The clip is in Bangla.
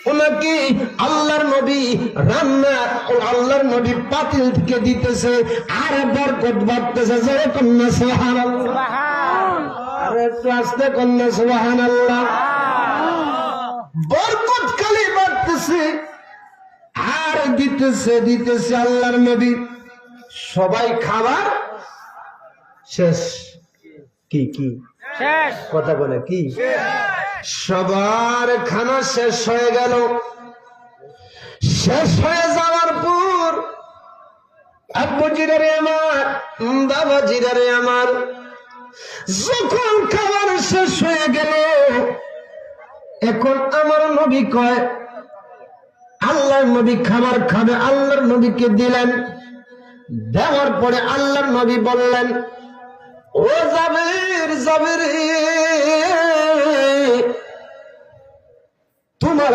ওনাকে আল্লাহর নবী রান্না আল্লাহর নবী পাতিল থেকে দিতেছে আর বরকত বাড়তেছে জোরে কন্যা সুবহানাল্লাহ আর একটু আস্তে কন্যা সুবহানাল্লাহ বরকত খালি বাড়তেছে আর দিতেছে আল্লাহর নবী সবাই খাবার শেষ কি শেষ কথা বলে কি সবার খানা শেষ হয়ে গেল শেষ হয়ে যাওয়ার পর আব্বু জিরারে আমার বাবা জিরারে আমার যখন খাবার শেষ হয়ে গেল এখন আমার নবী কয় আল্লাহর নবী খাবার খাবে আল্লাহর নবীকে দিলেন দেওয়ার পরে আল্লাহর নবী বললেন ও জাবের তোমার